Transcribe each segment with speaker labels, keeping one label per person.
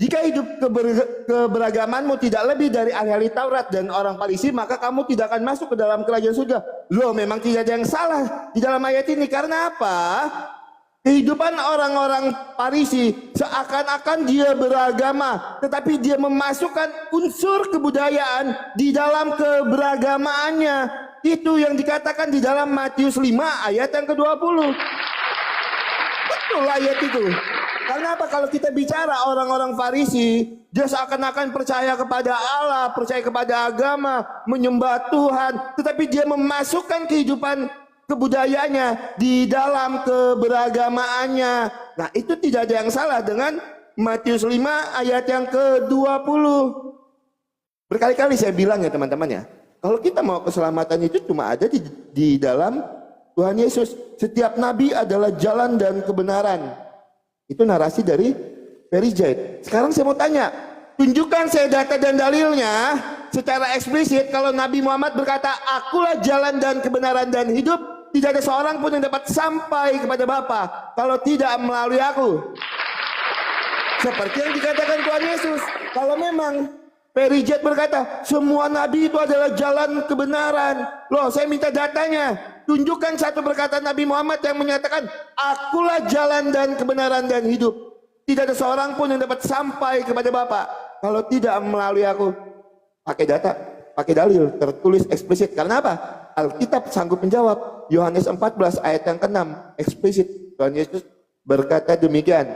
Speaker 1: Jika hidup keberagamanmu tidak lebih dari ahli-ahli Taurat dan orang Farisi, maka kamu tidak akan masuk ke dalam kerajaan surga. Loh, memang tidak ada yang salah di dalam ayat ini. Karena apa? Kehidupan orang-orang Farisi seakan-akan dia beragama, tetapi dia memasukkan unsur kebudayaan di dalam keberagamaannya. Itu yang dikatakan di dalam Matius 5 ayat yang ke-20. Betul ayat itu. Karena apa? Kalau kita bicara orang-orang Farisi, dia seakan-akan percaya kepada Allah, percaya kepada agama, menyembah Tuhan, tetapi dia memasukkan kehidupan kebudayaannya di dalam keberagamaannya. Nah, itu tidak ada yang salah dengan Matius 5 ayat yang ke-20. Berkali-kali saya bilang ya teman-teman ya, kalau kita mau keselamatan itu cuma ada di dalam Tuhan Yesus. Setiap nabi adalah jalan dan kebenaran. Itu narasi dari Perijait. Sekarang saya mau tanya, tunjukkan saya data dan dalilnya secara eksplisit kalau Nabi Muhammad berkata, akulah jalan dan kebenaran dan hidup, tidak ada seorang pun yang dapat sampai kepada Bapa kalau tidak melalui aku. Seperti yang dikatakan Tuhan Yesus. Kalau memang Perijait berkata, semua nabi itu adalah jalan kebenaran. Loh, saya minta datanya. Tunjukkan satu perkataan Nabi Muhammad yang menyatakan, akulah jalan dan kebenaran dan hidup. Tidak ada seorang pun yang dapat sampai kepada Bapa kalau tidak melalui aku. Pakai data, pakai dalil, tertulis eksplisit. Karena apa? Alkitab sanggup menjawab. Yohanes 14 ayat yang ke-6 eksplisit. Tuhan Yesus berkata demikian.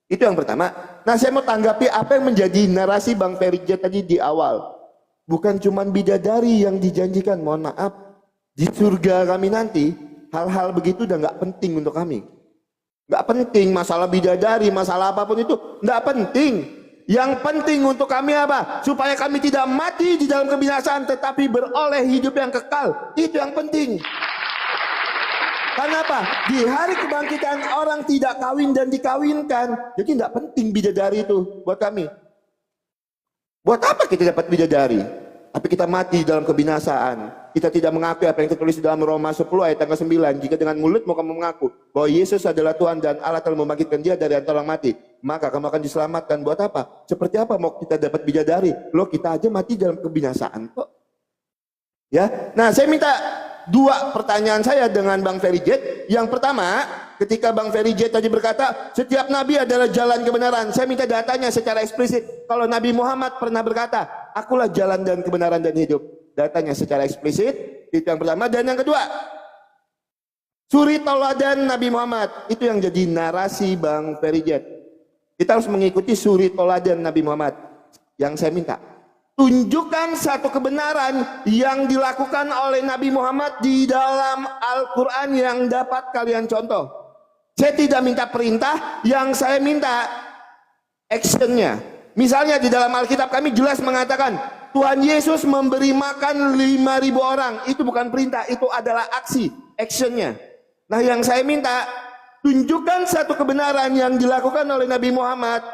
Speaker 1: Itu yang pertama. Nah, saya mau tanggapi apa yang menjadi narasi Bang Perijait tadi di awal. Bukan cuma bidadari yang dijanjikan. Mohon maaf, di surga kami nanti hal-hal begitu udah nggak penting untuk kami. Nggak penting masalah bidadari, masalah apapun itu nggak penting. Yang penting untuk kami apa? Supaya kami tidak mati di dalam kebinasaan, tetapi beroleh hidup yang kekal. Itu yang penting. Karena apa? Di hari kebangkitan orang tidak kawin dan dikawinkan. Jadi tidak penting bidadari itu buat kami. Buat apa kita dapat bidadari? Tapi kita mati dalam kebinasaan. Kita tidak mengakui apa yang tertulis di dalam Roma 10 ayat yang ke-9. Jika dengan mulutmu kamu mengaku bahwa Yesus adalah Tuhan dan Allah telah membangkitkan dia dari antara orang mati, maka kamu akan diselamatkan. Buat apa? Seperti apa mau kita dapat bidadari? Loh, kita aja mati dalam kebinasaan kok. Ya. Nah, saya minta dua pertanyaan saya dengan Bang Perijait. Yang pertama, ketika Bang Perijait tadi berkata, setiap nabi adalah jalan kebenaran. Saya minta datanya secara eksplisit. Kalau Nabi Muhammad pernah berkata, akulah jalan dan kebenaran dan hidup. Datanya secara eksplisit. Itu yang pertama. Dan yang kedua, suri toladan Nabi Muhammad. Itu yang jadi narasi Bang Perijait. Kita harus mengikuti suri toladan Nabi Muhammad. Yang saya minta, tunjukkan satu kebenaran yang dilakukan oleh Nabi Muhammad di dalam Al-Quran yang dapat kalian contoh. Saya tidak minta perintah, yang saya minta actionnya. Misalnya di dalam Alkitab kami jelas mengatakan Tuhan Yesus memberi makan 5.000 orang. Itu bukan perintah, itu adalah aksi, actionnya. Nah, yang saya minta, tunjukkan satu kebenaran yang dilakukan oleh Nabi Muhammad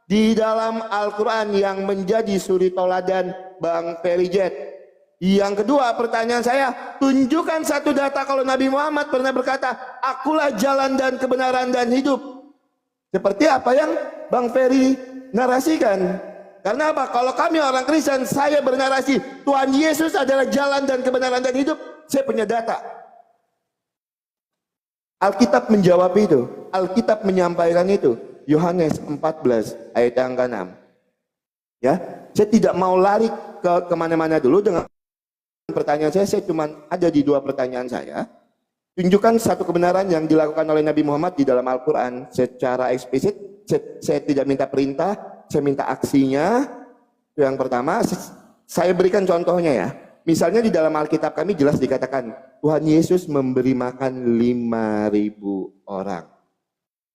Speaker 1: di dalam Al-Quran yang menjadi suri toladan Bang Perijait. Yang kedua, pertanyaan saya, tunjukkan satu data kalau Nabi Muhammad pernah berkata, akulah jalan dan kebenaran dan hidup. Seperti apa yang Bang Peri narasikan. Karena apa? Kalau kami orang Kristen, saya bernarasi, Tuhan Yesus adalah jalan dan kebenaran dan hidup. Saya punya data. Alkitab menjawab itu. Alkitab menyampaikan itu. Yohanes 14 ayat yang ke-6. Ya, saya tidak mau lari kemana-mana dulu dengan pertanyaan saya cuma ada di dua pertanyaan saya. Tunjukkan satu kebenaran yang dilakukan oleh Nabi Muhammad di dalam Al-Quran secara eksplisit. Saya tidak minta perintah, saya minta aksinya. Itu yang pertama. Saya berikan contohnya ya. Misalnya di dalam Alkitab kami jelas dikatakan Tuhan Yesus memberi makan 5.000 orang.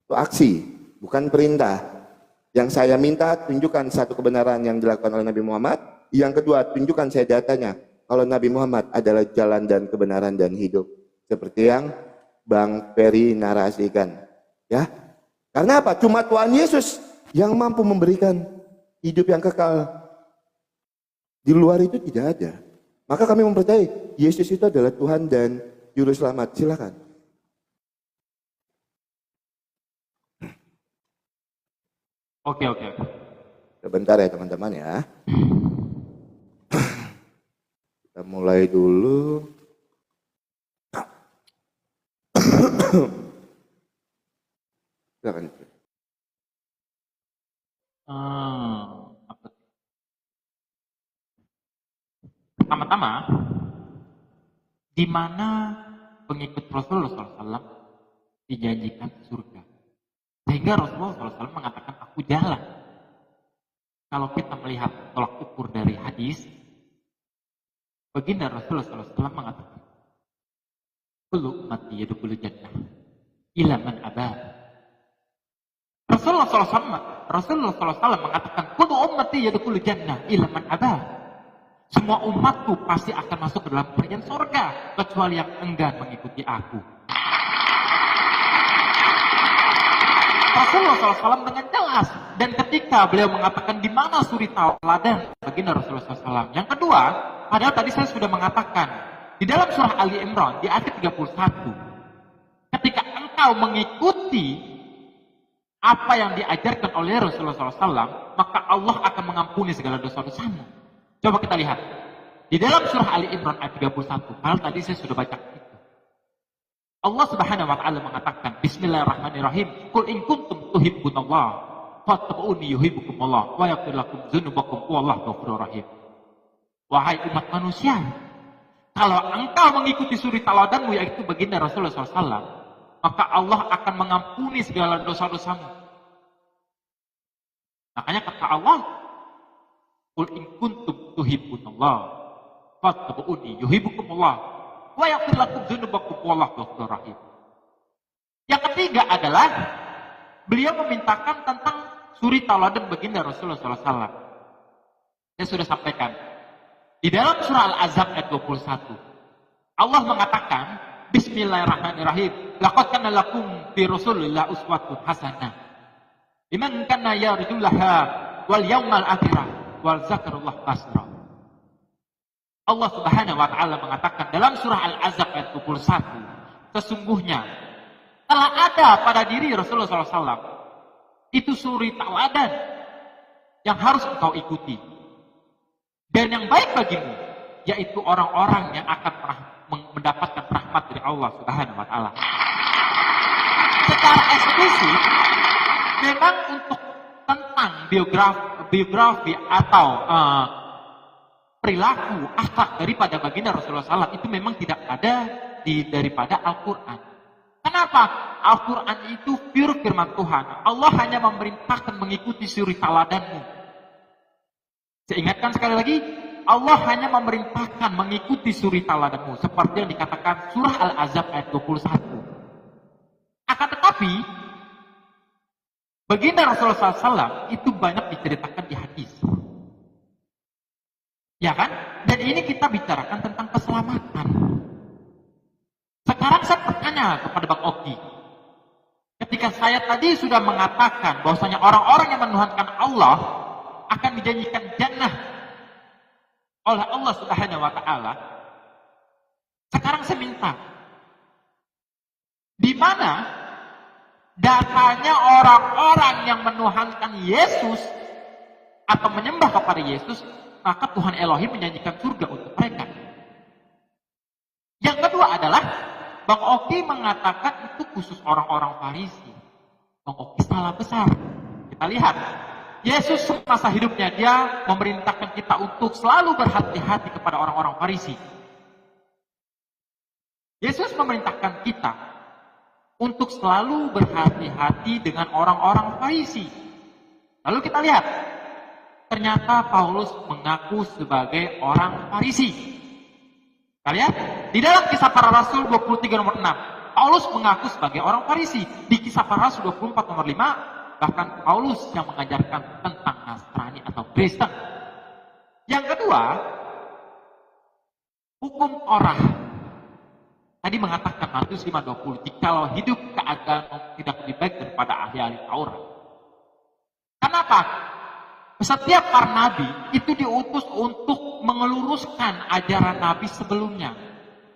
Speaker 1: Itu aksi, bukan perintah. Yang saya minta, tunjukkan satu kebenaran yang dilakukan oleh Nabi Muhammad. Yang kedua, tunjukkan saya datanya. Kalau Nabi Muhammad adalah jalan dan kebenaran dan hidup. Seperti yang Bang Peri narasikan. Ya, karena apa? Cuma Tuhan Yesus yang mampu memberikan hidup yang kekal. Di luar itu tidak ada. Maka kami mempercayai Yesus itu adalah Tuhan dan Juru Selamat. Silakan.
Speaker 2: Oke.
Speaker 1: Sebentar ya teman-teman ya. Kita mulai dulu. Silakan.
Speaker 2: Pertama-tama, di mana pengikut Rasulullah SAW dijanjikan surga. Sehingga Rasulullah SAW mengatakan, aku jalan. Kalau kita melihat tolak ukur dari hadis, baginda Rasulullah SAW mengatakan, kullu ummati yadkhulul jannah illa man aba. Rasulullah SAW mengatakan, kullu ummati yadkhulul jannah illa man aba. Semua umatku pasti akan masuk ke dalam kerajaan surga kecuali yang enggan mengikuti aku. Rasulullah SAW dengan jelas, dan ketika beliau mengatakan di mana suri tauladan baginda Rasulullah SAW. Yang kedua, padahal tadi saya sudah mengatakan di dalam surah Ali Imran di ayat 31, ketika engkau mengikuti apa yang diajarkan oleh Rasulullah SAW, maka Allah akan mengampuni segala dosa-dosamu. Coba kita lihat di dalam surah Ali Imran ayat 31. Padahal tadi saya sudah baca itu. Allah Subhanahu wa taala mengatakan, Bismillahirrahmanirrahim. Qul in kuntum tuhibbunallah fattabi'uni yuhibbukumullah wa yaghfir lakum dzunubakum wallahu ghafurur rahim. Wahai umat manusia, kalau engkau mengikuti suri tauladanmu yaitu baginda Rasulullah SAW, maka Allah akan mengampuni segala dosa-dosamu. Makanya kata Allah, Qul in kuntum tuhibbunallah fattabi'uni yuhibbukumullah wa yaghfir lakum dzunubakum wallahu ghafurur rahim. Yang ketiga adalah beliau memintakan tentang suri tauladan baginda Rasulullah SAW. Saya sudah sampaikan di dalam surah Al-Ahzab ayat 21. Allah mengatakan, Bismillahirrahmanirrahim. Laqad kana lakum fi Rasulillah uswatun hasanah liman kana yarjullaha wal yawmal akhirah wal zakarullah katsira. Allah Subhanahu wa taala mengatakan dalam surah Al-Ahzab ayat 21, sesungguhnya telah ada pada diri Rasulullah SAW itu suri tauladan yang harus engkau ikuti. Dan yang baik bagimu yaitu orang-orang yang akan mendapatkan rahmat dari Allah Subhanahu wa taala. Secara eksplisit memang untuk tentang biografi atau perilaku akhlak daripada baginda Rasulullah SAW itu memang tidak ada daripada Al-Quran. Kenapa? Al-Quran itu pure firman Tuhan. Allah hanya memerintahkan mengikuti suri tauladanmu. Saya ingatkan sekali lagi, Allah hanya memerintahkan mengikuti suri tauladanmu seperti yang dikatakan surah Al-Ahzab ayat 21. Akan tetapi baginda Rasulullah SAW itu banyak diceritakan di hadis. Ya kan? Dan ini kita bicarakan tentang keselamatan. Sekarang saya bertanya kepada Bang Oki. Ketika saya tadi sudah mengatakan bahwasanya orang-orang yang menuhankan Allah akan dijanjikan jannah oleh Allah Subhanahu wa taala. Sekarang saya minta, di mana datanya orang-orang yang menuhankan Yesus atau menyembah kepada Yesus, maka Tuhan Elohim menjanjikan surga untuk mereka. Yang kedua adalah Bang Oki mengatakan itu khusus orang-orang Farisi. Bang Oki salah besar. Kita lihat, Yesus semasa hidupnya dia memerintahkan kita untuk selalu berhati-hati kepada orang-orang Farisi. Yesus memerintahkan kita untuk selalu berhati-hati dengan orang-orang Farisi. Lalu kita lihat, ternyata Paulus mengaku sebagai orang Farisi. Kalian di dalam Kisah Para Rasul 23 nomor 6, Paulus mengaku sebagai orang Farisi. Di Kisah Para Rasul 24 nomor 5, bahkan Paulus yang mengajarkan tentang Nasrani atau Kristen. Yang kedua, hukum Torah. Tadi mengatakan Matius 5:20, jikalau hidup keagamaan tidak lebih baik daripada ahli-ahli Taurat. Kenapa? Setiap para nabi itu diutus untuk mengeluruskan ajaran nabi sebelumnya.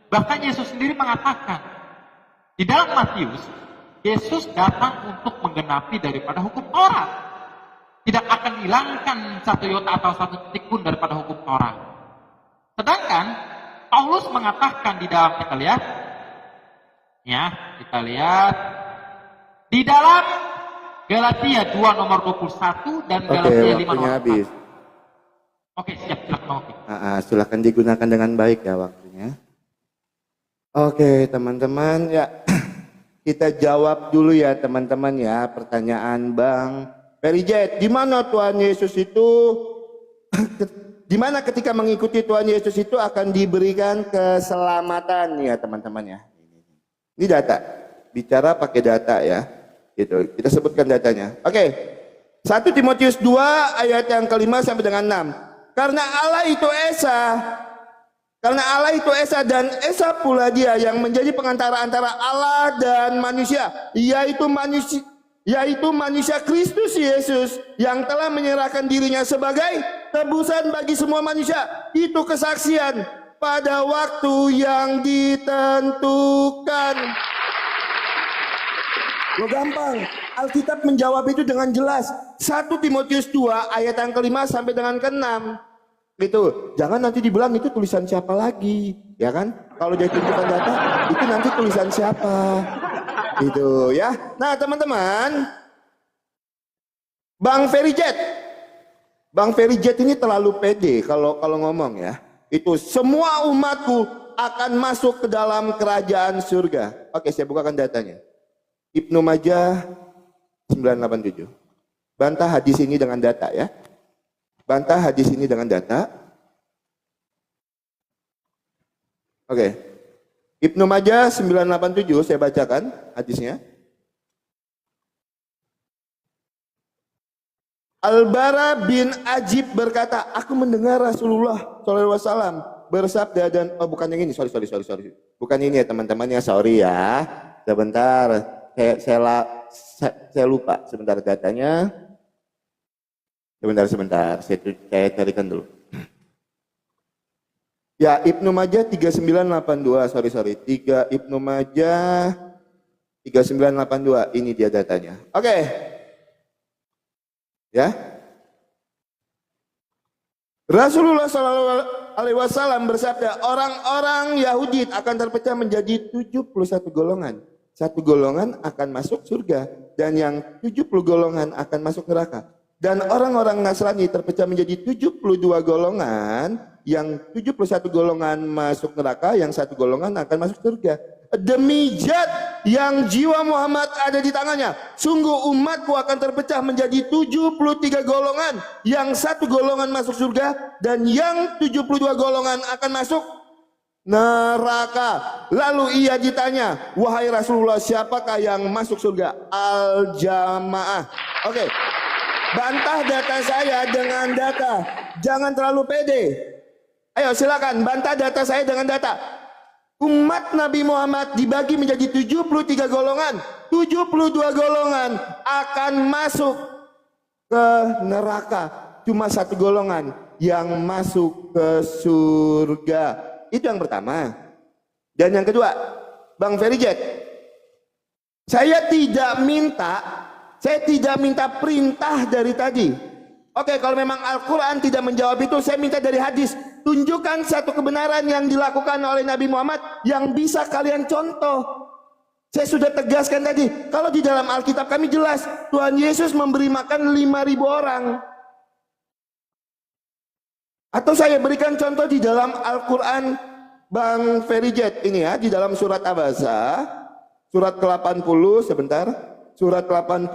Speaker 2: Bahkan Yesus sendiri mengatakan di dalam Matius, Yesus datang untuk menggenapi daripada hukum Taurat. tidak akan hilangkan satu iota atau satu titik pun daripada hukum Taurat. Sedangkan Paulus mengatakan di dalam, kita lihat di dalam Galatia 2 nomor 21 dan Galatia 5 nomor 4.
Speaker 1: habis.
Speaker 2: Oke, siap, silakan.
Speaker 1: Silakan digunakan dengan baik ya waktunya. Oke, teman-teman ya. Kita jawab dulu ya teman-teman ya pertanyaan Bang Perijet. Di mana Tuhan Yesus itu di mana ketika mengikuti Tuhan Yesus itu akan diberikan keselamatan ya teman-teman ya. Ini data. Bicara pakai data ya. Gitu. Kita sebutkan datanya. Oke. 1 Timotius 2 ayat yang ke-5 sampai dengan 6. Karena Allah itu Esa dan Esa pula dia yang menjadi pengantara antara Allah dan manusia, yaitu manusia Kristus Yesus yang telah menyerahkan dirinya sebagai tebusan bagi semua manusia. Itu kesaksian pada waktu yang ditentukan. Lo gampang, Alkitab menjawab itu dengan jelas. 1 Timotius 2 ayat yang ke-5 sampai dengan ke-6. Gitu. Jangan nanti dibilang itu tulisan siapa lagi, ya kan? Kalau dia tunjukkan data, itu nanti tulisan siapa. Gitu ya. Nah, teman-teman, Bang Ferry Jet ini terlalu pede kalau ngomong ya. Itu semua umatku akan masuk ke dalam kerajaan surga. Oke, saya bukakan datanya. Ibnu Majah 987. Bantah hadis ini dengan data ya. Bantah hadis ini dengan data. Oke. Ibnu Majah 987 saya bacakan hadisnya. Al-Bara bin Ajib berkata, aku mendengar Rasulullah SAW bersabda dan bukan yang ini, sorry. Bukan ini ya teman-teman ya, sorry ya. Sebentar, saya lupa sebentar datanya. Sebentar, saya carikan dulu. Ya, Ibnu Majah 3982, sorry. Ibnu Majah 3982, ini dia datanya. Oke. Ya. Rasulullah SAW bersabda, orang-orang Yahudi akan terpecah menjadi 71 golongan. Satu golongan akan masuk surga dan yang 70 golongan akan masuk neraka. Dan orang-orang Nasrani terpecah menjadi 72 golongan, yang 71 golongan masuk neraka, yang satu golongan akan masuk surga. Demi zat yang jiwa Muhammad ada di tangannya, sungguh umatku akan terpecah menjadi 73 golongan, yang satu golongan masuk surga, dan yang 72 golongan akan masuk neraka. Lalu ia ditanya, wahai Rasulullah, siapakah yang masuk surga? Al-Jamaah. Oke. Bantah data saya dengan data. Jangan terlalu pede. Ayo silakan bantah data saya dengan data. Umat Nabi Muhammad dibagi menjadi 73 golongan. 72 golongan akan masuk ke neraka. Cuma satu golongan yang masuk ke surga. Itu yang pertama. Dan yang kedua, Bang Ferry Jet, saya tidak minta perintah dari tadi. Oke, kalau memang Al-Quran tidak menjawab itu, saya minta dari hadis. Tunjukkan satu kebenaran yang dilakukan oleh Nabi Muhammad yang bisa kalian contoh. Saya sudah tegaskan tadi, kalau di dalam Alkitab kami jelas, Tuhan Yesus memberi makan 5.000 orang. Atau saya berikan contoh di dalam Al-Quran, Bang Ferry Jet, ini ya, di dalam surat Abasa, surat ke-80, sebentar. Surat 80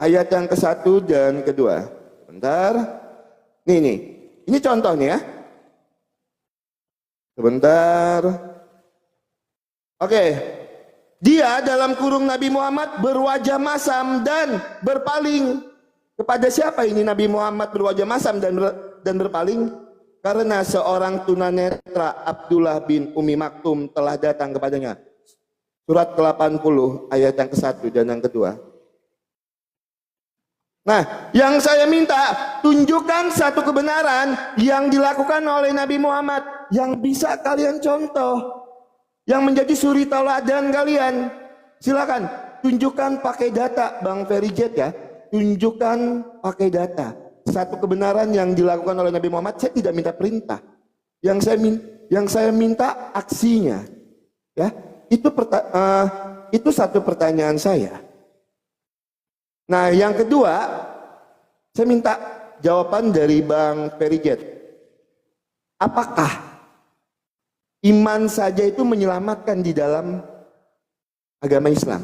Speaker 1: ayat yang ke-1 dan ke-2. Sebentar. Ini contoh nih ya. Sebentar. Oke. Dia dalam kurung Nabi Muhammad berwajah masam dan berpaling. Kepada siapa ini Nabi Muhammad berwajah masam dan berpaling? Karena seorang tunanetra Abdullah bin Umi Maktum telah datang kepadanya. Surat ke-80 ayat yang ke-1 dan yang ke-2. Nah, yang saya minta, tunjukkan satu kebenaran yang dilakukan oleh Nabi Muhammad yang bisa kalian contoh, yang menjadi suri tauladan kalian. Silakan. tunjukkan pakai data, Bang Ferijet ya. Tunjukkan pakai data. Satu kebenaran yang dilakukan oleh Nabi Muhammad, saya tidak minta perintah. Yang saya minta aksinya. Ya, itu satu pertanyaan saya. Nah, yang kedua, saya minta jawaban dari Bang Ferijet. Apakah iman saja itu menyelamatkan di dalam agama Islam?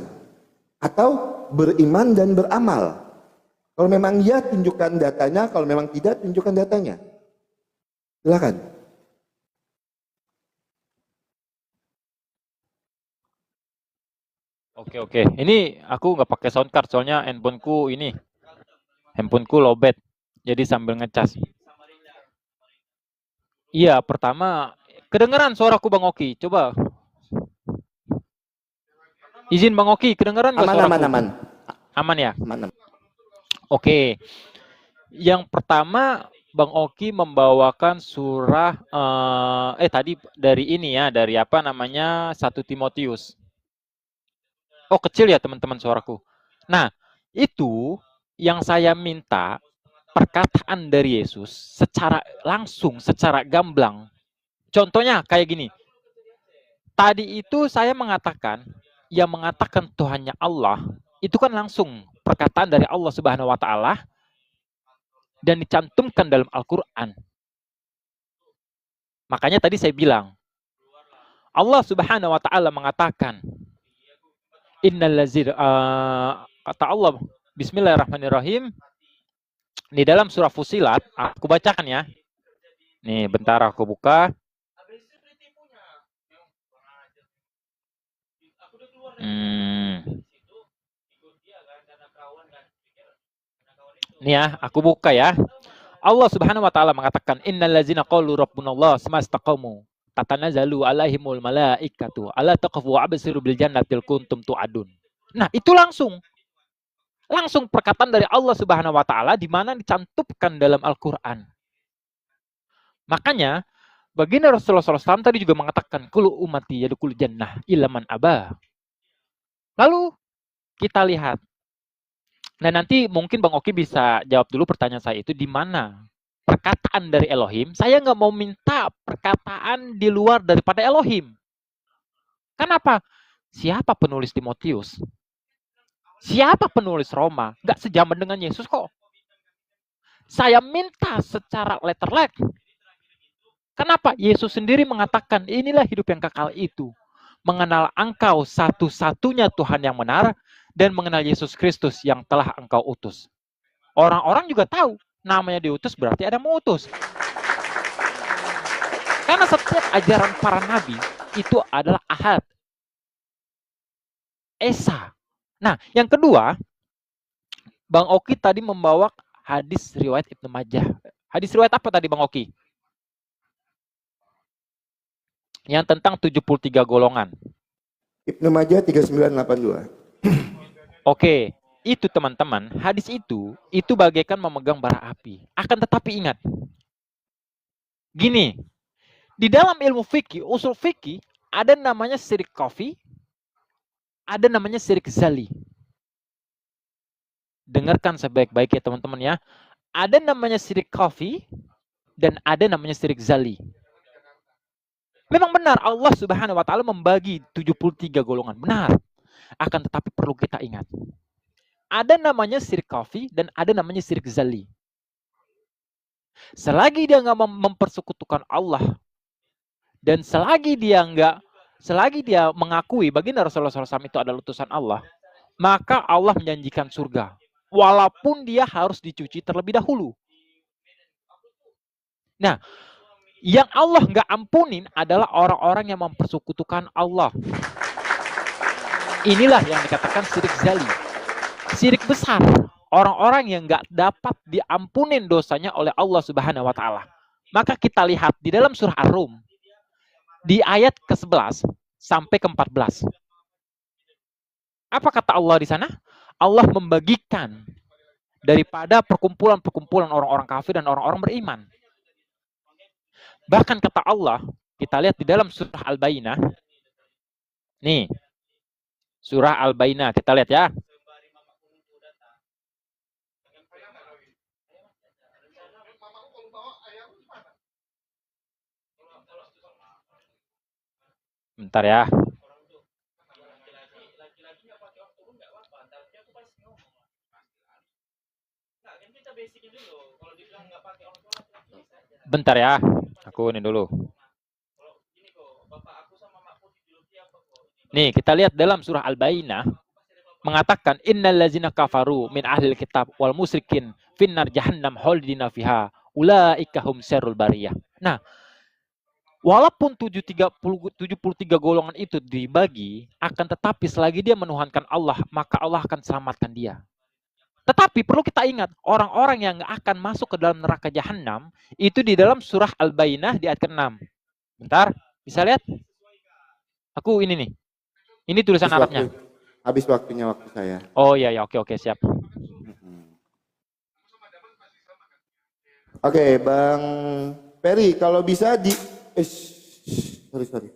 Speaker 1: Atau beriman dan beramal? Kalau memang ya, tunjukkan datanya. Kalau memang tidak, tunjukkan datanya. Silakan.
Speaker 3: Oke. Ini aku nggak pakai sound card soalnya handphoneku lowbat. Jadi sambil ngecas. Iya, pertama kedengeran suaraku Bang Oki. Coba. Izin Bang Oki, kedengeran nggak suaraku?
Speaker 1: Aman.
Speaker 3: Aman ya?
Speaker 1: Aman.
Speaker 3: Oke. Yang pertama Bang Oki membawakan surah tadi dari ini ya, dari apa namanya 1 Timotius. Oh, kecil ya teman-teman suaraku. Nah, itu yang saya minta perkataan dari Yesus secara langsung, secara gamblang. Contohnya kayak gini. Tadi itu saya mengatakan, yang mengatakan Tuhannya Allah, itu kan langsung perkataan dari Allah Subhanahu wa taala dan dicantumkan dalam Al-Qur'an. Makanya tadi saya bilang, Allah Subhanahu wa taala mengatakan, kata Allah, Bismillahirrahmanirrahim, di dalam surah Fusilat, aku bacakan ya. Nih, bentar aku buka. Nih ya, aku buka ya. Allah Subhanahu wa taala mengatakan, innallazina qalu rabbunallah semastaqamu tatanazzalu alaihimul malaikatu alla taqfu wa'bsiru bil jannatil kuntum tu'adun. Nah, itu langsung perkataan dari Allah Subhanahu wa taala di mana dicantumkan dalam Al-Qur'an. Makanya baginda Rasulullah SAW tadi juga mengatakan kullu ummati yadkhulul jannah illa man aba. Lalu kita lihat. Nah, nanti mungkin Bang Oki bisa jawab dulu pertanyaan saya itu di mana perkataan dari Elohim. Saya nggak mau minta perkataan di luar daripada Elohim. Kenapa? Siapa penulis Timotius? Siapa penulis Roma? Nggak sejaman dengan Yesus kok. Saya minta secara letter-like. Kenapa? Yesus sendiri mengatakan, inilah hidup yang kekal itu. Mengenal engkau satu-satunya Tuhan yang benar, dan mengenal Yesus Kristus yang telah engkau utus. Orang-orang juga tahu, namanya diutus berarti ada mengutus. Karena setiap ajaran para nabi itu adalah ahad. Esa. Nah, yang kedua, Bang Oki tadi membawa hadis riwayat Ibnu Majah. Hadis riwayat apa tadi Bang Oki? Yang tentang 73 golongan.
Speaker 1: Ibnu Majah 3982.
Speaker 3: Oke, itu teman-teman, hadis itu bagaikan memegang bara api. Akan tetapi ingat, gini, di dalam ilmu fikih, usul fikih, ada namanya syirik khafi, ada namanya syirik zali. Dengarkan sebaik-baik ya teman-teman ya. Ada namanya syirik khafi, dan ada namanya syirik zali. Memang benar, Allah Subhanahu wa taala membagi 73 golongan. Benar. Akan tetapi perlu kita ingat. Ada namanya syirik khafi dan ada namanya syirik zali. Selagi dia nggak mempersekutukan Allah dan selagi dia mengakui baginda Rasulullah SAW itu adalah utusan Allah, maka Allah menjanjikan surga. Walaupun dia harus dicuci terlebih dahulu. Nah, yang Allah nggak ampunin adalah orang-orang yang mempersekutukan Allah. Inilah yang dikatakan syirik zali. Syirik besar. Orang-orang yang nggak dapat diampunin dosanya oleh Allah Subhanahu wa taala. Maka kita lihat di dalam surah Ar-Rum di ayat ke-11 sampai ke-14. Apa kata Allah di sana? Allah membagikan daripada perkumpulan-perkumpulan orang-orang kafir dan orang-orang beriman. Bahkan kata Allah, kita lihat di dalam surah Al-Bayyinah. Nih. Surah Al-Bainah. Kita lihat ya. Bentar ya. Bentar ya. Aku ini dulu. Nih, kita lihat dalam surah Al-Bainah mengatakan innallazina kafaru min ahlil kitab wal musyrikin finnar jahannam khalidina fiha ulaika hum syarrul bariyah. Nah, walaupun 73 golongan itu dibagi, akan tetapi selagi dia menuhankan Allah, maka Allah akan selamatkan dia. Tetapi perlu kita ingat, orang-orang yang akan masuk ke dalam neraka jahanam itu di dalam surah Al-Bainah di ayat ke-6. Bentar, bisa lihat? Aku ini nih. Ini tulisan Arabnya.
Speaker 1: Habis waktunya waktu saya.
Speaker 3: Oh iya ya, oke siap.
Speaker 1: Oke, Bang Ferry, kalau bisa sorry.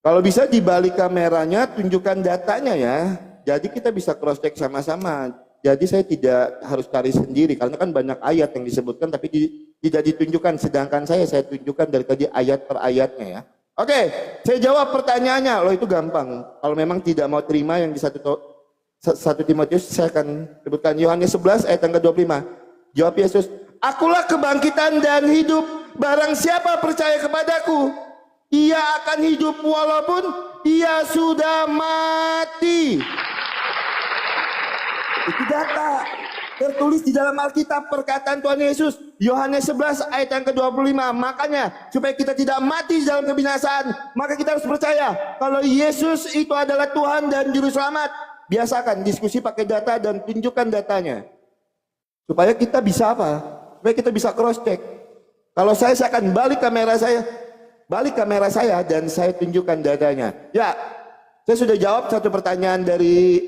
Speaker 1: Kalau bisa dibalik kameranya, tunjukkan datanya ya. Jadi kita bisa cross check sama-sama. Jadi saya tidak harus cari sendiri karena kan banyak ayat yang disebutkan tapi tidak ditunjukkan. Sedangkan saya tunjukkan dari tadi ayat per ayatnya ya. Oke, saya jawab pertanyaannya. Loh itu gampang. Kalau memang tidak mau terima yang di 1 Timotius, saya akan sebutkan Yohanes 11 ayat yang ke-25. Jawab Yesus, akulah kebangkitan dan hidup. Barang siapa percaya kepadaku, ia akan hidup walaupun ia sudah mati. Itu data tertulis di dalam Alkitab, perkataan Tuhan Yesus, Yohanes 11 ayat yang ke-25. Makanya supaya kita tidak mati dalam kebinasaan, maka kita harus percaya kalau Yesus itu adalah Tuhan dan Juru Selamat. Biasakan diskusi pakai data dan tunjukkan datanya. Supaya kita bisa apa? Supaya kita bisa cross check. Kalau saya akan balik kamera saya dan saya tunjukkan datanya. Ya, saya sudah jawab satu pertanyaan dari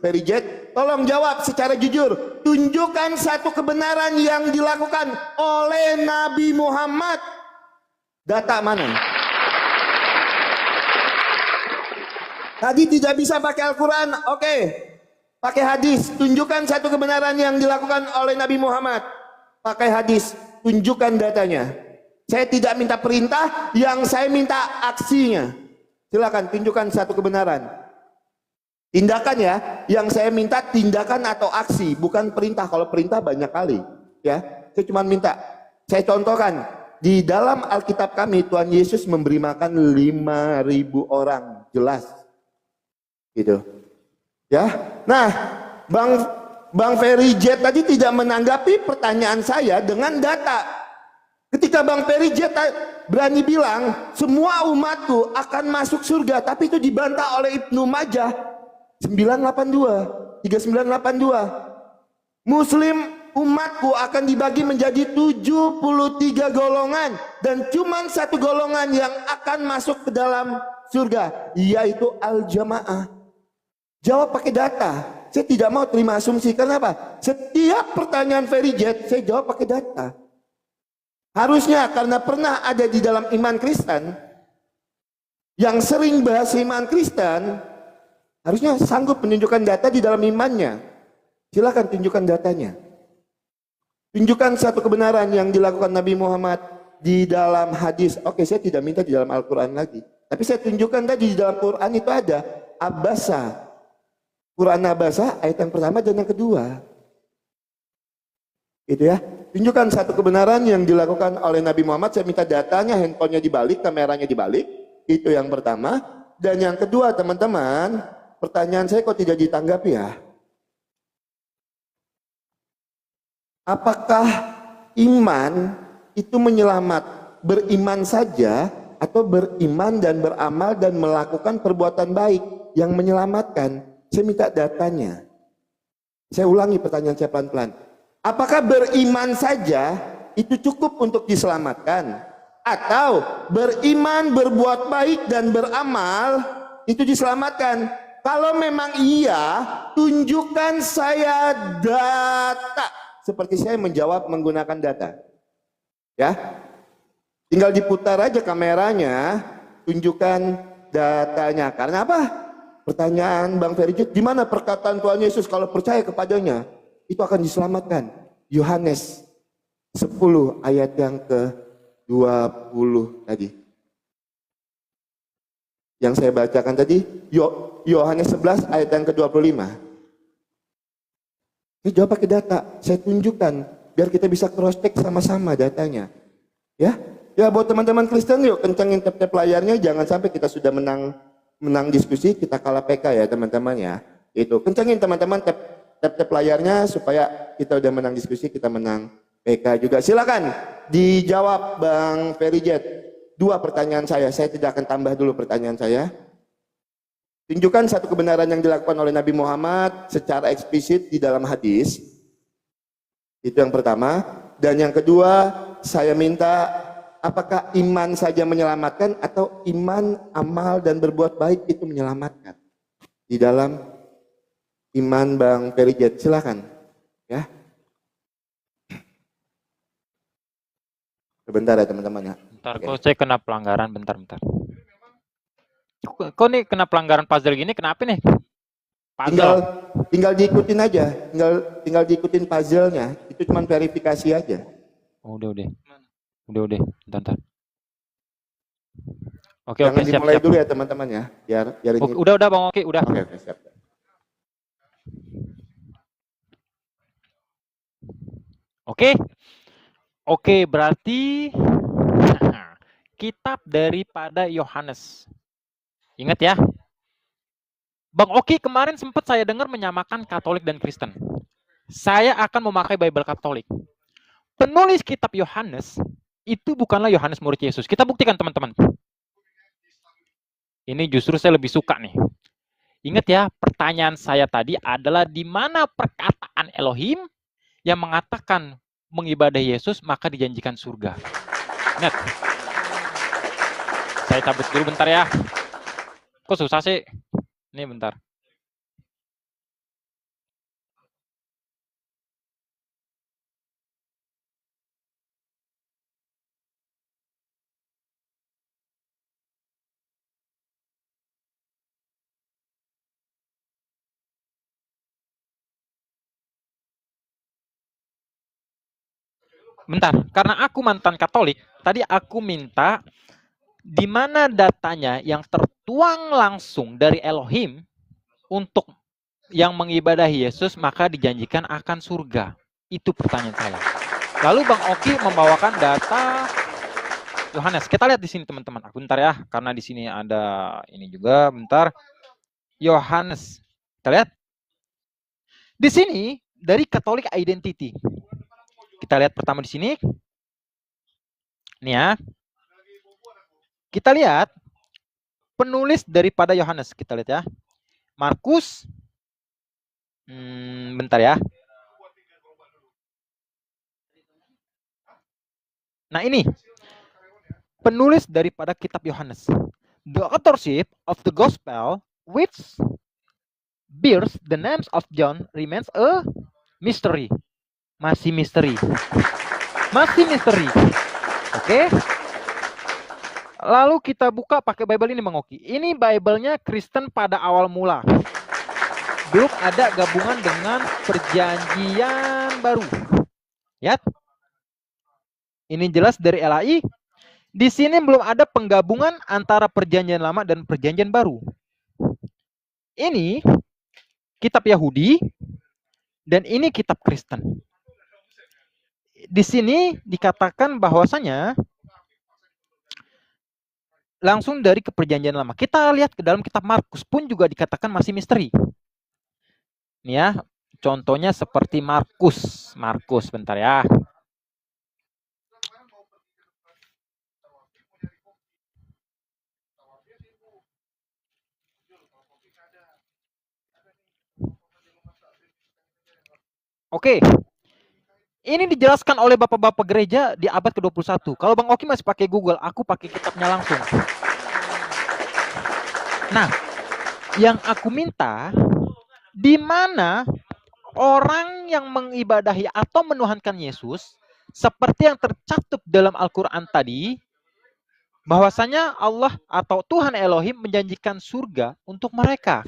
Speaker 1: Ferry Jet. Tolong jawab secara jujur. Tunjukkan satu kebenaran yang dilakukan oleh Nabi Muhammad. Data mana? Tadi tidak bisa pakai Al-Quran. Oke. Pakai hadis. Tunjukkan satu kebenaran yang dilakukan oleh Nabi Muhammad. Pakai hadis. Tunjukkan datanya. Saya tidak minta perintah, yang saya minta aksinya. Silakan tunjukkan satu kebenaran. Tindakan ya, yang saya minta tindakan atau aksi, bukan perintah. Kalau perintah banyak kali, ya. Saya cuma minta. Saya contohkan di dalam Alkitab kami, Tuhan Yesus memberi makan 5.000 orang, jelas, gitu. Ya, nah, Bang Ferry Jet tadi tidak menanggapi pertanyaan saya dengan data. Ketika Bang Ferry Jet berani bilang semua umatku akan masuk surga, tapi itu dibantah oleh Ibnu Majah 3982. Muslim umatku akan dibagi menjadi 73 golongan dan cuma satu golongan yang akan masuk ke dalam surga, yaitu al-jamaah. Jawab pakai data. Saya tidak mau terima asumsi. Kenapa? Setiap pertanyaan Ferry Jet saya jawab pakai data. Harusnya karena pernah ada di dalam iman Kristen yang sering bahas iman Kristen, harusnya sanggup menunjukkan data di dalam imannya. Silakan tunjukkan datanya. Tunjukkan satu kebenaran yang dilakukan Nabi Muhammad di dalam hadis. Oke, saya tidak minta di dalam Al-Quran lagi. Tapi saya tunjukkan tadi di dalam Quran itu ada Abasa. Quran Abasa ayat yang pertama dan yang kedua. Gitu ya. Tunjukkan satu kebenaran yang dilakukan oleh Nabi Muhammad. Saya minta datanya, handphonenya dibalik, kameranya dibalik. Itu yang pertama. Dan yang kedua teman-teman, pertanyaan saya kok tidak ditanggapi ya? Apakah iman itu beriman saja atau beriman dan beramal dan melakukan perbuatan baik yang menyelamatkan? Saya minta datanya. Saya ulangi pertanyaan saya pelan-pelan. Apakah beriman saja itu cukup untuk diselamatkan? Atau beriman, berbuat baik dan beramal itu diselamatkan? Kalau memang iya, tunjukkan saya data. Seperti saya menjawab menggunakan data. Ya. Tinggal diputar aja kameranya, tunjukkan datanya. Karena apa? Pertanyaan Bang Ferijit, di mana perkataan Tuhan Yesus kalau percaya kepadanya itu akan diselamatkan? Yohanes 10 ayat yang ke-20 tadi. Yang saya bacakan tadi, Yohanes 11 ayat yang ke-25. Ini jawab pakai data, saya tunjukkan biar kita bisa cross check sama-sama datanya. Ya, buat teman-teman Kristen yuk kencangin tap-tap layarnya, jangan sampai kita sudah menang diskusi kita kalah PK ya teman-teman ya. Itu kencangin teman-teman tap layarnya supaya kita udah menang diskusi, kita menang PK juga. Silakan dijawab Bang Ferijit. 2 pertanyaan saya tidak akan tambah dulu pertanyaan saya. Tunjukkan satu kebenaran yang dilakukan oleh Nabi Muhammad secara eksplisit di dalam hadis. Itu yang pertama. Dan yang kedua, saya minta apakah iman saja menyelamatkan atau iman, amal, dan berbuat baik itu menyelamatkan? Di dalam iman Bang Ferijit, silakan. Ya. Sebentar ya teman-teman ya.
Speaker 3: Bentar, kok saya kena pelanggaran, bentar. Kok nih kena pelanggaran puzzle gini, kenapa nih? Puzzle.
Speaker 1: Tinggal diikutin aja, tinggal diikutin puzzle-nya. Itu cuma verifikasi aja.
Speaker 3: Oh, udah. Bentar. Oke,
Speaker 1: Jangan
Speaker 3: siap.
Speaker 1: dimulai dulu ya teman-teman ya. Biar ini.
Speaker 3: Udah Bang Oki, udah.
Speaker 1: Oke, siap.
Speaker 3: Oke, berarti kitab daripada Yohanes. Ingat ya. Bang Oki kemarin sempat saya dengar menyamakan Katolik dan Kristen. Saya akan memakai Bible Katolik. Penulis kitab Yohanes itu bukanlah Yohanes murid Yesus. Kita buktikan teman-teman. Ini justru saya lebih suka nih. Ingat ya, pertanyaan saya tadi adalah di mana perkataan Elohim yang mengatakan mengibadahi Yesus maka dijanjikan surga. Ingat. Saya cabut dulu bentar ya. Kok susah sih? Ini bentar. Bentar, karena aku mantan Katolik, tadi aku minta di mana datanya yang tertuang langsung dari Elohim untuk yang mengibadahi Yesus maka dijanjikan akan surga. Itu pertanyaan saya. Lalu Bang Oki membawakan data Yohanes. Kita lihat di sini teman-teman. Bentar ya, karena di sini ada ini juga. Bentar. Yohanes. Kita lihat. Di sini dari Catholic Identity. Kita lihat pertama di sini. Nih ya. Kita lihat penulis daripada Yohanes. Kita lihat ya. Markus. Bentar ya. Nah ini. Penulis daripada kitab Yohanes. The authorship of the gospel which bears the names of John remains a mystery. Masih misteri. Oke. Lalu kita buka pakai Bible ini Bang Oki. Ini Bible-nya Kristen pada awal mula. Belum ada gabungan dengan perjanjian baru. Ya. Ini jelas dari LAI. Di sini belum ada penggabungan antara perjanjian lama dan perjanjian baru. Ini kitab Yahudi dan ini kitab Kristen. Di sini dikatakan bahwasanya langsung dari perjanjian lama. Kita lihat ke dalam kitab Markus pun juga dikatakan masih misteri. Nih ya, contohnya seperti Markus. Bentar ya. Oke. Ini dijelaskan oleh bapak-bapak gereja di abad ke-21. Kalau Bang Oki masih pakai Google, aku pakai kitabnya langsung. Nah, yang aku minta, di mana orang yang mengibadahi atau menuhankan Yesus, seperti yang tercatat dalam Al-Quran tadi, bahwasanya Allah atau Tuhan Elohim menjanjikan surga untuk mereka.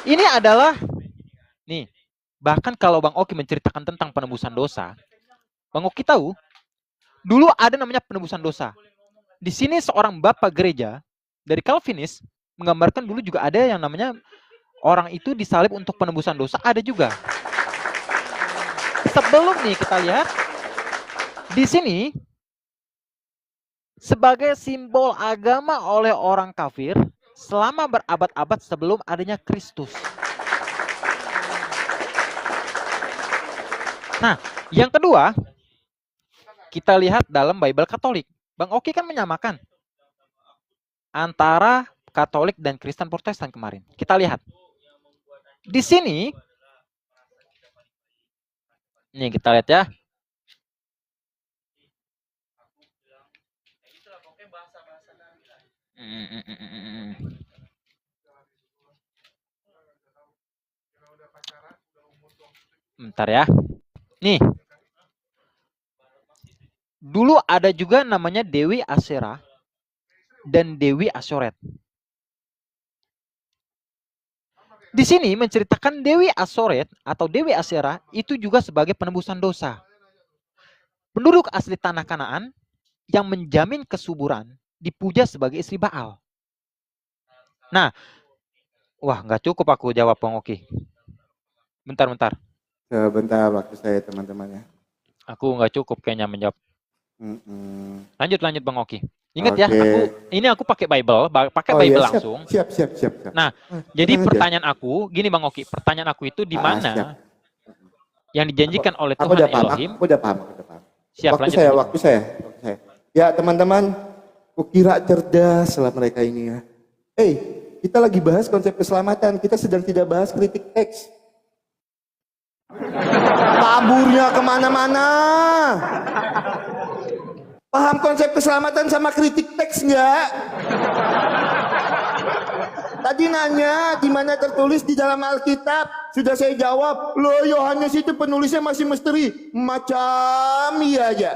Speaker 3: Ini adalah, nih, bahkan kalau Bang Oki menceritakan tentang penebusan dosa, Bang Oki tahu, dulu ada namanya penebusan dosa. Di sini seorang bapak gereja dari Calvinis menggambarkan dulu juga ada yang namanya orang itu disalib untuk penebusan dosa, ada juga. Sebelum nih kita lihat, di sini sebagai simbol agama oleh orang kafir selama berabad-abad sebelum adanya Kristus. Nah, yang kedua, kita lihat dalam Bible Katolik. Bang Oki kan menyamakan antara Katolik dan Kristen Protestan kemarin. Kita lihat. Di sini, nih kita lihat ya. Bentar ya. Nih. Dulu ada juga namanya Dewi Asyera dan Dewi Asyoret. Di sini menceritakan Dewi Asyoret atau Dewi Asyera itu juga sebagai penebusan dosa. Penduduk asli tanah Kanaan yang menjamin kesuburan dipuja sebagai istri Baal. Nah, wah nggak cukup aku jawab Bang Oki. Bentar.
Speaker 1: Sebentar waktu saya teman-teman ya.
Speaker 3: Aku nggak cukup kayaknya menjawab. Lanjut Bang Oki. Ingat ya, aku pakai Bible
Speaker 1: Iya,
Speaker 3: langsung.
Speaker 1: Siap.
Speaker 3: Nah, jadi pertanyaan aku, gini Bang Oki, pertanyaan aku itu di mana yang dijanjikan oleh Tuhan Elohim?
Speaker 1: Aku udah paham.
Speaker 3: Siap,
Speaker 1: Waktu saya. Ya teman-teman, kukira cerdas lah mereka ini ya. Kita lagi bahas konsep keselamatan, kita sedang tidak bahas kritik teks. Kaburnya kemana-mana. Paham konsep keselamatan sama kritik teks nggak? Tadi nanya di mana tertulis di dalam Alkitab, sudah saya jawab. Loh, Yohanes itu penulisnya masih misteri, macam iya aja.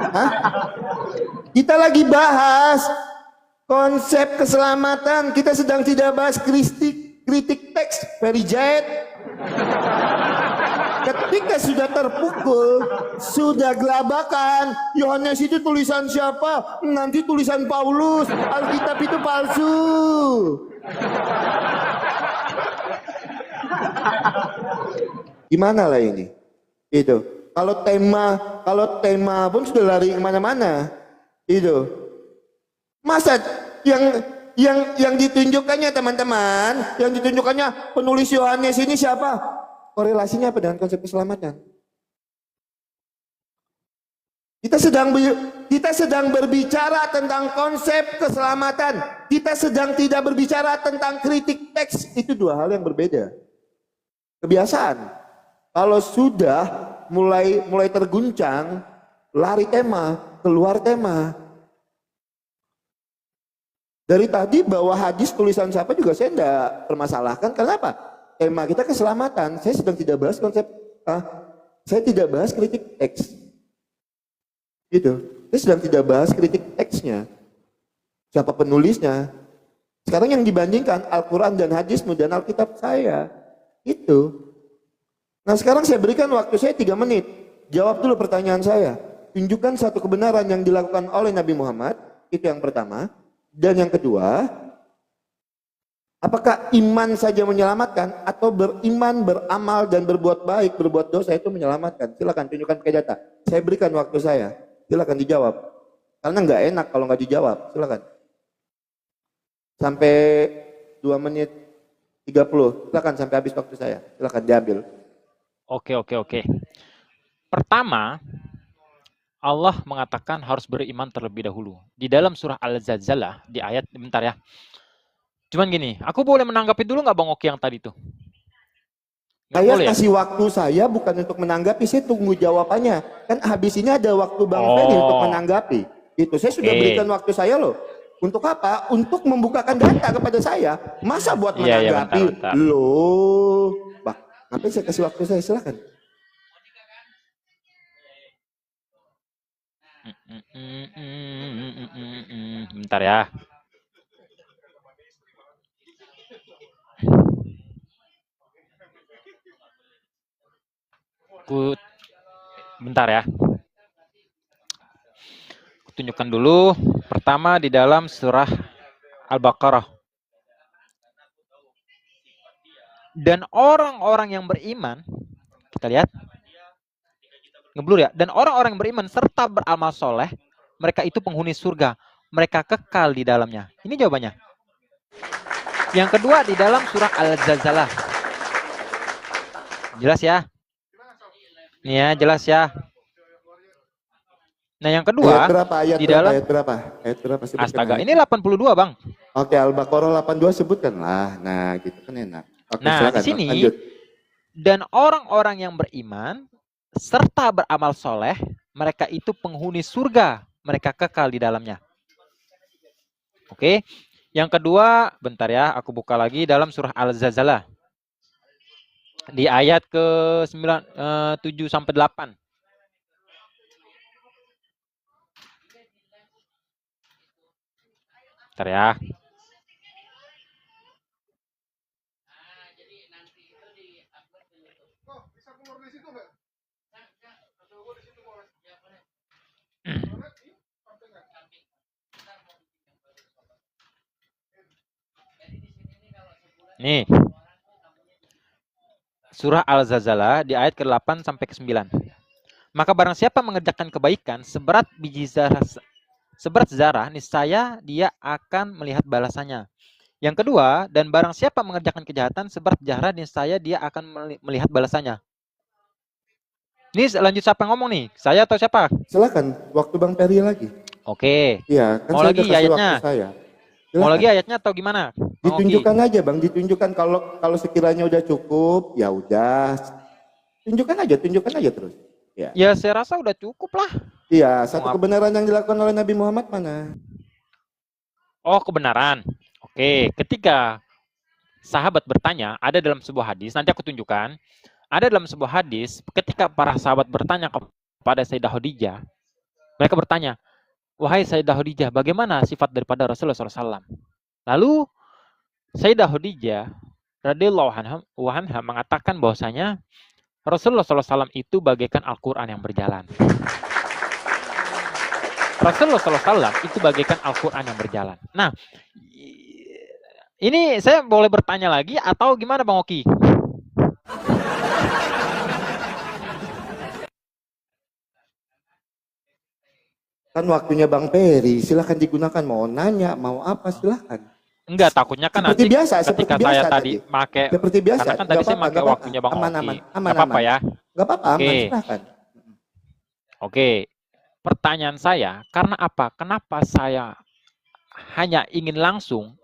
Speaker 1: Hah? Kita lagi bahas konsep keselamatan, kita sedang tidak bahas kritik teks, perijait. Ketika sudah terpukul, sudah gelabakan, Yohanes itu tulisan siapa? Nanti tulisan Paulus, Alkitab itu palsu. Gimana lah ini? Itu. Kalau tema pun sudah lari kemana-mana. Itu. Masa yang ditunjukkannya teman-teman, yang ditunjukkannya penulis Yohanes ini siapa? Korelasinya apa dengan konsep keselamatan? Kita sedang berbicara tentang konsep keselamatan. Kita sedang tidak berbicara tentang kritik teks. Itu dua hal yang berbeda. Kebiasaan. Kalau sudah mulai terguncang, lari tema, keluar tema. Dari tadi bawa hadis tulisan siapa juga saya tidak permasalahkan. Kenapa? Tema kita keselamatan. Saya sedang tidak bahas konsep, saya tidak bahas kritik teks. Gitu. Saya sedang tidak bahas kritik teksnya. Siapa penulisnya. Sekarang yang dibandingkan Al-Quran dan hadismu dan Alkitab saya. Itu. Nah sekarang saya berikan waktu saya 3 menit. Jawab dulu pertanyaan saya. Tunjukkan satu kebenaran yang dilakukan oleh Nabi Muhammad. Itu yang pertama. Dan yang kedua, apakah iman saja menyelamatkan atau beriman, beramal dan berbuat baik, berbuat dosa itu menyelamatkan? Silakan tunjukkan pakai data. Saya berikan waktu saya. Silakan dijawab. Karena nggak enak kalau nggak dijawab. Silakan. Sampai 2 menit 30. Silakan sampai habis waktu saya. Silakan diambil.
Speaker 3: Oke. Pertama, Allah mengatakan harus beriman terlebih dahulu. Di dalam surah Al-Zalzalah, di ayat, bentar ya. Cuman gini, aku boleh menanggapi dulu nggak Bang Oki yang tadi tuh?
Speaker 1: Saya kasih waktu saya bukan untuk menanggapi, saya tunggu jawabannya. Kan habis ini ada waktu Bang Ferry untuk menanggapi. Itu saya sudah berikan waktu saya loh. Untuk apa? Untuk membukakan data kepada saya. Masa buat menanggapi?
Speaker 3: Bentar.
Speaker 1: Loh. Bah, ngapain saya kasih waktu saya? Silakan.
Speaker 3: Bentar ya. Bentar ya. Tunjukkan dulu. Pertama di dalam surah Al-Baqarah. Dan orang-orang yang beriman, kita lihat, ngeblur ya. Dan orang-orang yang beriman serta beramal soleh, mereka itu penghuni surga. Mereka kekal di dalamnya. Ini jawabannya. Yang kedua di dalam surah Al-Zalzalah. Jelas ya? Nih ya, jelas ya. Nah, yang kedua
Speaker 1: Ayat
Speaker 3: di
Speaker 1: berapa?
Speaker 3: dalam
Speaker 1: Ayat berapa? Ayat berapa? Sebutkan
Speaker 3: astaga,
Speaker 1: ayat.
Speaker 3: ini 82, Bang.
Speaker 1: Oke, Al-Baqarah 82 sebutkan lah. Nah, gitu kan enak. Oke,
Speaker 3: Nah,
Speaker 1: silakan,
Speaker 3: di sini
Speaker 1: lanjut.
Speaker 3: dan orang-orang yang beriman serta beramal soleh, mereka itu penghuni surga, mereka kekal di dalamnya. Oke. Yang kedua, bentar ya, aku buka lagi dalam surah Al-Zalzalah. Di ayat ke-7 sampai 8. Bentar ya. Nih. Surah Al-Zalzalah di ayat ke-8 sampai ke-9. Maka barang siapa mengerjakan kebaikan seberat biji zarah, niscaya dia akan melihat balasannya. Yang kedua, dan barang siapa mengerjakan kejahatan seberat zarah, niscaya dia akan melihat balasannya. Ini lanjut siapa yang ngomong nih? Saya atau siapa?
Speaker 1: Silakan, waktu Bang Peri lagi.
Speaker 3: Oke.
Speaker 1: Iya, kan
Speaker 3: Mau
Speaker 1: saya
Speaker 3: lagi
Speaker 1: udah kasih
Speaker 3: ayatnya?
Speaker 1: waktu saya.
Speaker 3: Mau
Speaker 1: Silakan.
Speaker 3: lagi ayatnya atau gimana?
Speaker 1: Ditunjukkan aja Bang, ditunjukkan kalau sekiranya udah cukup, ya udah. Tunjukkan aja terus. Ya.
Speaker 3: Ya, saya rasa udah cukup lah.
Speaker 1: Iya, satu kebenaran yang dilakukan oleh Nabi Muhammad mana?
Speaker 3: Oh, kebenaran. Oke, ketika sahabat bertanya, ada dalam sebuah hadis, nanti aku tunjukkan. Ada dalam sebuah hadis, ketika para sahabat bertanya kepada Sayyidah Khadijah, mereka bertanya, wahai Sayyidah Khadijah, bagaimana sifat daripada Rasulullah SAW? Lalu Sayyidah Khadijah radhiyallahu anha mengatakan bahwasanya Rasulullah SAW itu bagaikan Al-Quran yang berjalan. Rasulullah SAW itu bagaikan Al-Quran yang berjalan. Nah, ini saya boleh bertanya lagi atau gimana Bang Oki?
Speaker 1: Kan waktunya Bang Peri, silahkan digunakan. Mau nanya, mau apa, silahkan.
Speaker 3: Enggak, takutnya kan
Speaker 1: seperti
Speaker 3: nanti
Speaker 1: biasa,
Speaker 3: ketika
Speaker 1: seperti
Speaker 3: saya
Speaker 1: biasa
Speaker 3: tadi pakai,
Speaker 1: seperti biasa.
Speaker 3: karena kan tadi saya pakai waktunya Bang
Speaker 1: aman,
Speaker 3: Oki.
Speaker 1: aman,
Speaker 3: Nggak apa-apa ya?
Speaker 1: Gak apa-apa, aman, silahkan.
Speaker 3: Oke, pertanyaan saya, karena apa? Kenapa saya hanya ingin langsung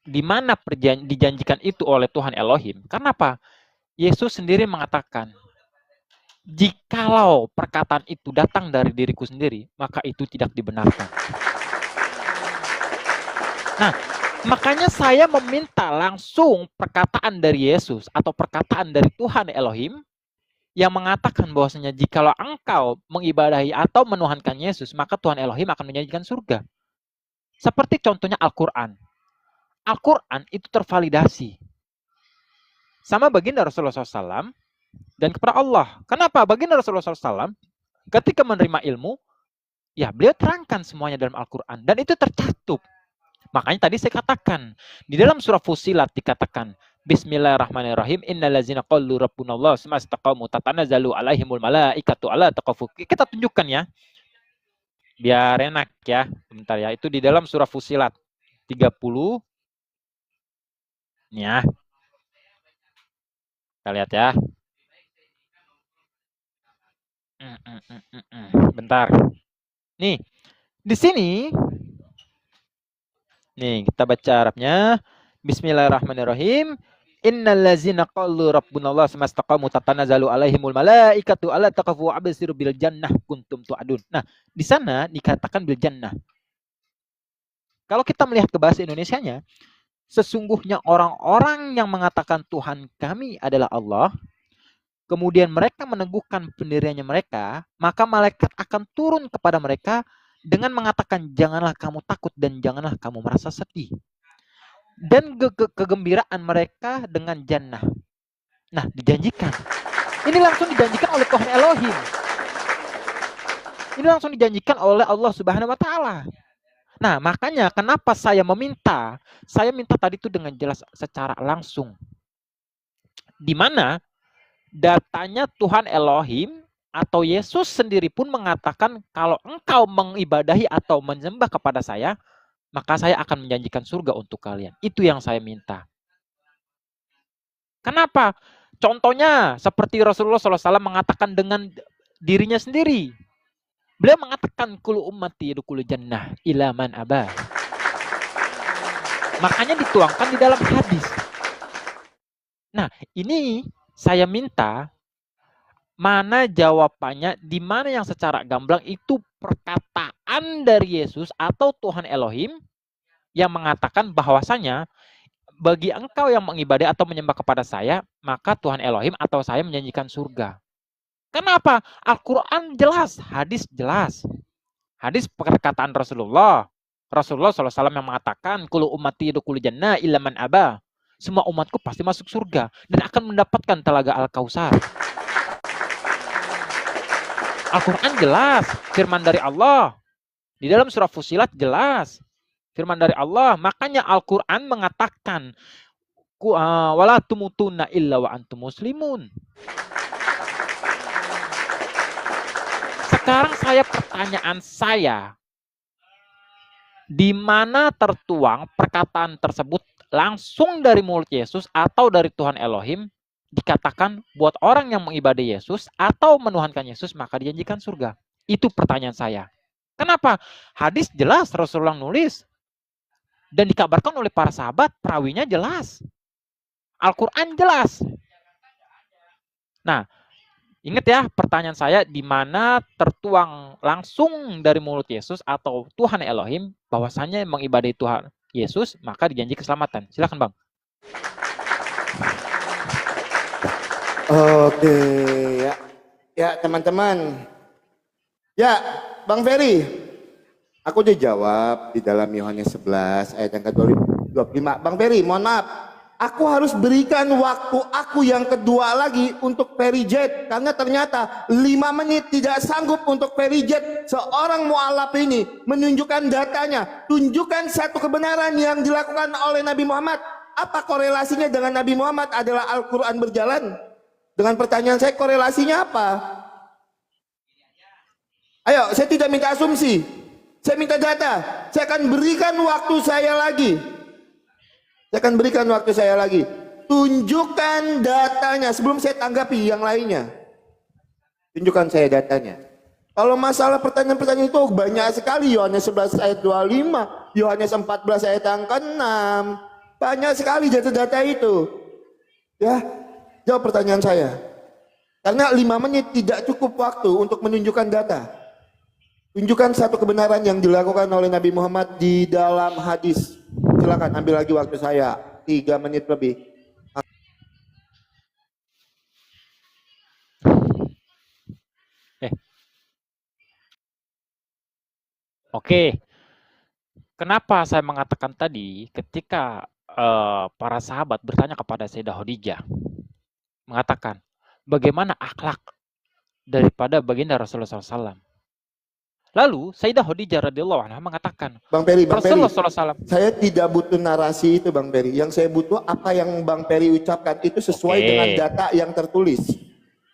Speaker 3: di mana dijanjikan itu oleh Tuhan Elohim? Karena apa? Yesus sendiri mengatakan, jikalau perkataan itu datang dari diriku sendiri, maka itu tidak dibenarkan. Nah, makanya saya meminta langsung perkataan dari Yesus atau perkataan dari Tuhan Elohim yang mengatakan bahwasanya jikalau engkau mengibadahi atau menuhankan Yesus, maka Tuhan Elohim akan menjanjikan surga. Seperti contohnya Al-Quran. Al-Quran itu tervalidasi sama baginda Rasulullah SAW dan kepada Allah. Kenapa? Baginda Rasulullah SAW ketika menerima ilmu, ya beliau terangkan semuanya dalam Al-Quran. Dan itu tercatat. Makanya tadi saya katakan, di dalam surah Fussilat dikatakan, Bismillahirrahmanirrahim, innallazina qalu rabbunallah summa istaqamu tatanazzalu alaihimul malaikatu alla taqafu. Kita tunjukkan ya. Biar enak ya. Bentar ya, itu di dalam surah Fussilat 30. Ya. Kita lihat ya. Bentar. Nih, di sini nih kita baca Arabnya. Bismillahirrahmanirrahim. Innallazina qalu rabbunallah samastaqamu tatanazzalu alaihimul malaikatu alla taqafu absiru bil jannah kuntum tu'adun. Nah, di sana dikatakan bil jannah. Kalau kita melihat ke bahasa Indonesianya, sesungguhnya orang-orang yang mengatakan Tuhan kami adalah Allah, kemudian mereka meneguhkan pendiriannya mereka, maka malaikat akan turun kepada mereka dengan mengatakan, janganlah kamu takut dan janganlah kamu merasa sedih. Dan kegembiraan mereka dengan jannah. Nah, dijanjikan. Ini langsung dijanjikan oleh Tuhan Elohim. Ini langsung dijanjikan oleh Allah Subhanahu wa Ta'ala. Nah, makanya kenapa saya meminta? Saya minta tadi itu dengan jelas secara langsung. Di mana datanya Tuhan Elohim atau Yesus sendiri pun mengatakan, kalau engkau mengibadahi atau menyembah kepada saya, maka saya akan menjanjikan surga untuk kalian. Itu yang saya minta. Kenapa? Contohnya seperti Rasulullah SAW mengatakan dengan dirinya sendiri. Beliau mengatakan, kulu ummati yadkhulul jannah illa man aba. Makanya dituangkan di dalam hadis. Nah, ini saya minta mana jawabannya, di mana yang secara gamblang itu perkataan dari Yesus atau Tuhan Elohim yang mengatakan bahwasanya bagi engkau yang mengibadai atau menyembah kepada saya, maka Tuhan Elohim atau saya menjanjikan surga. Kenapa? Al-Quran jelas, hadis jelas. Hadis perkataan Rasulullah. Rasulullah SAW yang mengatakan, kulu ummati yadkhulul jannah illa man aba. Semua umatku pasti masuk surga dan akan mendapatkan telaga Al-Kautsar. Al-Quran jelas, firman dari Allah. Di dalam surah Fussilat jelas, firman dari Allah. Makanya Al-Quran mengatakan, wala tumutunna illa wa antum muslimun. Sekarang pertanyaan saya, di mana tertuang perkataan tersebut langsung dari mulut Yesus atau dari Tuhan Elohim, dikatakan buat orang yang mengibadai Yesus atau menuhankan Yesus maka dijanjikan surga? Itu pertanyaan saya. Kenapa? Hadis jelas, Rasulullah nulis dan dikabarkan oleh para sahabat, perawinya jelas, Al-Quran jelas. Nah, ingat ya, pertanyaan saya, di mana tertuang langsung dari mulut Yesus atau Tuhan Elohim bahwasanya mengibadai Tuhan Yesus maka dijanji keselamatan. Silakan, Bang.
Speaker 1: Oke, ya. Ya, teman-teman. Ya, Bang Ferry. Aku udah jawab di dalam Yohanes 11 ayat yang ke-25. Bang Ferry, mohon maaf. Aku harus berikan waktu aku yang kedua lagi untuk Ferry Jet, karena ternyata 5 menit tidak sanggup untuk Ferry Jet, seorang mu'alaf ini menunjukkan datanya. Tunjukkan satu kebenaran yang dilakukan oleh Nabi Muhammad. Apa korelasinya dengan Nabi Muhammad adalah Al-Quran berjalan? Dengan pertanyaan saya, korelasinya apa? Ayo, saya tidak minta asumsi, saya minta data. Saya akan berikan waktu saya lagi. Tunjukkan datanya sebelum saya tanggapi yang lainnya. Tunjukkan saya datanya. Kalau masalah pertanyaan-pertanyaan itu banyak sekali. Yohanes 11 ayat 25, Yohanes 14 ayat yang ke-6. Banyak sekali data-data itu. Ya, jawab pertanyaan saya. Karena 5 menit tidak cukup waktu untuk menunjukkan data. Tunjukkan satu kebenaran yang dilakukan oleh Nabi Muhammad di dalam hadis. Silakan ambil lagi waktu saya 3 menit lebih.
Speaker 3: Oke. Kenapa saya mengatakan tadi ketika para sahabat bertanya kepada Sayyidah Khadijah, mengatakan bagaimana akhlak daripada baginda Rasulullah SAW. Lalu Sayyidah Khadijah radhiyallahu anha mengatakan,
Speaker 1: Bang Ferry,
Speaker 3: Rasulullah SAW.
Speaker 1: Saya tidak butuh narasi itu, Bang Ferry. Yang saya butuh apa yang Bang Ferry ucapkan itu sesuai dengan data yang tertulis.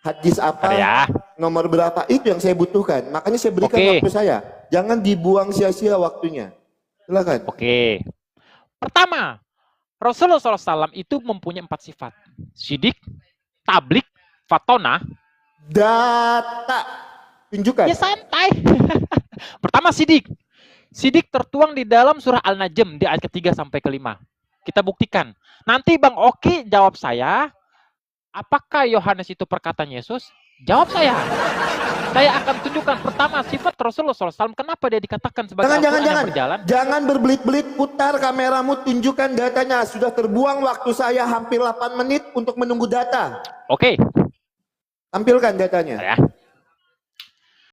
Speaker 1: Hadis apa, nomor berapa, itu yang saya butuhkan. Makanya saya berikan waktu saya. Jangan dibuang sia-sia waktunya. Silakan.
Speaker 3: Oke. Pertama, Rasulullah SAW itu mempunyai 4 sifat. Sidik, tablik, fatona.
Speaker 1: Data. Tunjukkan.
Speaker 3: Ya santai. Pertama sidik. Sidik tertuang di dalam surah Al-Najm di ayat ke-3 sampai ke-5. Kita buktikan. Nanti Bang Oki jawab saya, apakah Yohanes itu perkataan Yesus? Jawab saya. Saya akan tunjukkan pertama sifat Rasulullah SAW. Kenapa dia dikatakan sebagai Al-Quran yang berjalan?
Speaker 1: Jangan berbelit-belit, putar kameramu, tunjukkan datanya. Sudah terbuang waktu saya hampir 8 menit untuk menunggu data.
Speaker 3: Oke.
Speaker 1: Tampilkan datanya.
Speaker 3: Ya.